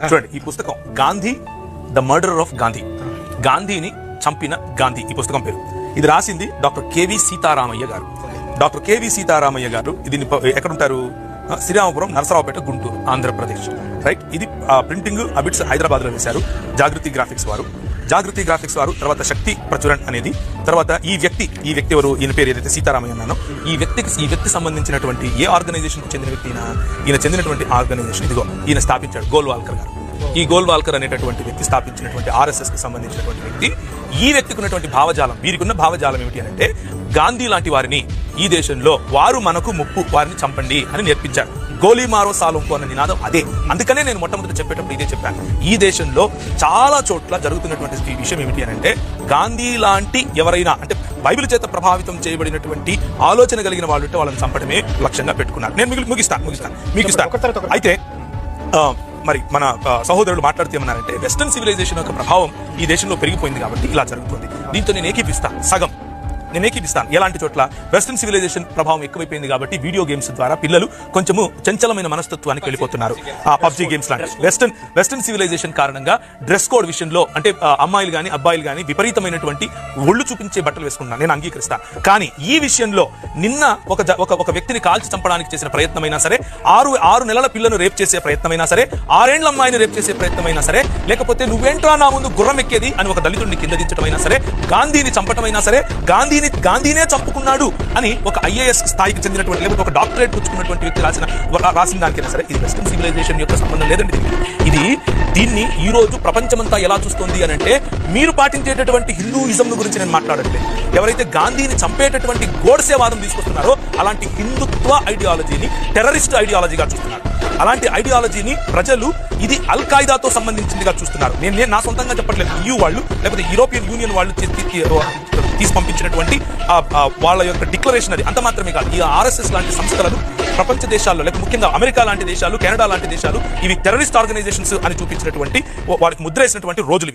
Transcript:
చూడండి ఈ పుస్తకం Gandhi the murderer of Gandhi, గాంధీని చంపిన గాంధీ ఈ పుస్తకం పేరు. ఇది రాసింది డాక్టర్ కేవి సీతారామయ్య గారు. డాక్టర్ కేవి సీతారామయ్య గారు దీన్ని ఎక్కడుంటారు? శ్రీరామపురం, నరసరావుపేట, గుంటూరు, ఆంధ్రప్రదేశ్. రైట్. ఇది ప్రింటింగ్ అబిట్స్ హైదరాబాద్ లో వేశారు జాగృతి గ్రాఫిక్స్ వారు. జాగృతి గ్రాఫిక్స్ వారు తర్వాత శక్తి ప్రచురణ అనేది, తర్వాత ఈ వ్యక్తి ఎవరు, ఈయన పేరు ఏదైతే సీతారామయ్య అన్నానో, ఈ వ్యక్తి సంబంధించినటువంటి ఏ ఆర్గనైజేషన్ చెందిన వ్యక్తి ఈయన చెందినటువంటి ఆర్గనైజేషన్ ఇదిగో ఈయన స్థాపించాడు, గోల్వాల్కర్ గారు. ఈ గోల్వాల్కర్ అనేటటువంటి వ్యక్తి స్థాపించినటువంటి ఆర్ఎస్ఎస్ కి సంబంధించినటువంటి వ్యక్తి. ఈ వ్యక్తికి ఉన్నటువంటి భావజాలం, వీరికి ఉన్న భావజాలం ఏమిటి అంటే గాంధీ లాంటి వారిని ఈ దేశంలో వారు మనకు ముప్పు, వారిని చంపండి అని నేర్పించారు. గోలీ మారో సాలుంపు అన్న నినాదం అదే. అందుకనే నేను మొట్టమొదటి చెప్పేటప్పుడు ఇదే చెప్పాను. ఈ దేశంలో చాలా చోట్ల జరుగుతున్నటువంటి విషయం ఏమిటి అని అంటే గాంధీ లాంటి ఎవరైనా అంటే బైబిల్ చేత ప్రభావితం చేయబడినటువంటి ఆలోచన కలిగిన వాళ్ళు వాళ్ళని చంపడమే లక్ష్యంగా పెట్టుకున్నారు. నేను మీకు ఇస్తాను. అయితే మరి మన సహోదరులు మాట్లాడుతూ ఏమన్నారంటే వెస్టర్న్ సివిలైజేషన్ యొక్క ప్రభావం ఈ దేశంలో పెరిగిపోయింది కాబట్టి ఇలా జరుగుతుంది. దీంతో నేను ఏకీపిస్తాను, సగం నేను ఏకీపిస్తాను. ఎలాంటి చోట్ల వెస్టర్న్ సివిలైజేషన్ ప్రభావం ఎక్కువైపోయింది కాబట్టి వీడియో గేమ్స్ ద్వారా పిల్లలు కొంచెము చంచలమైన మనస్తత్వానికి వెళ్ళిపోతున్నారు. ఆ పబ్జీ గేమ్స్ లాంటి వెస్టర్న్ సివిలైజేషన్ కారణంగా డ్రెస్ కోడ్ విషయంలో అంటే అమ్మాయిలు కానీ అబ్బాయిలు కానీ విపరీతమైనటువంటి ఒళ్ళు చూపించే బట్టలు వేసుకుంటున్నారు, నేను అంగీకరిస్తాను. కానీ ఈ విషయంలో నిన్న ఒక వ్యక్తిని కాల్చి చంపడానికి చేసిన ప్రయత్నమైనా సరే, ఆరు నెలల పిల్లను రేప్ చేసే ప్రయత్నమైనా సరే, 6 ఏళ్ల అమ్మాయిని రేప్ చేసే ప్రయత్నమైనా సరే, లేకపోతే నువ్వేంట్రా నా ముందు గుర్రం ఎక్కేది అని ఒక దళితుడిని కింద దించడమైనా సరే, గాంధీని చంపటమైనా సరే, గాంధీనే చంపుకున్నాడు అని ఒక ఐఏఎస్ స్థాయికి చెందినటువంటి లేకపోతే ఒక డాక్టరేట్ పుచ్చుకున్నటువంటి వ్యక్తి రాసిన దానికైనా సరే ఇది వెస్టర్న్ సివిలైజేషన్ యొక్క సంబంధం లేదండి. దీన్ని ఈ రోజు ప్రపంచమంతా ఎలా చూస్తుంది అని అంటే మీరు పాటించేటటువంటి హిందూయిజం గురించి నేను మాట్లాడట్లేదు. ఎవరైతే గాంధీని చంపేటటువంటి గోడ్సేవాదం తీసుకొస్తున్నారో అలాంటి హిందుత్వ ఐడియాలజీని టెర్రరిస్ట్ ఐడియాలజీగా చూస్తున్నారు. అలాంటి ఐడియాలజీని ప్రజలు ఇది అల్ ఖైదాతో సంబంధించిందిగా చూస్తున్నారు. నేను నా సొంతంగా చెప్పట్లేదు. EU వాళ్ళు లేకపోతే యూరోపియన్ యూనియన్ వాళ్ళు తీసి పంపించినటువంటి వాళ్ళ యొక్క డిక్లరేషన్ అది. అంత మాత్రమే కాదు, ఈ RSS లాంటి సంస్థలను ప్రపంచ దేశాల్లో లేకపోతే ముఖ్యంగా అమెరికా లాంటి దేశాలు, కెనడా లాంటి దేశాలు ఇవి టెర్రరిస్ట్ ఆర్గనైజేషన్స్ అని చూపించినటువంటి వారికి ముద్ర వేసినటువంటి రోజులు.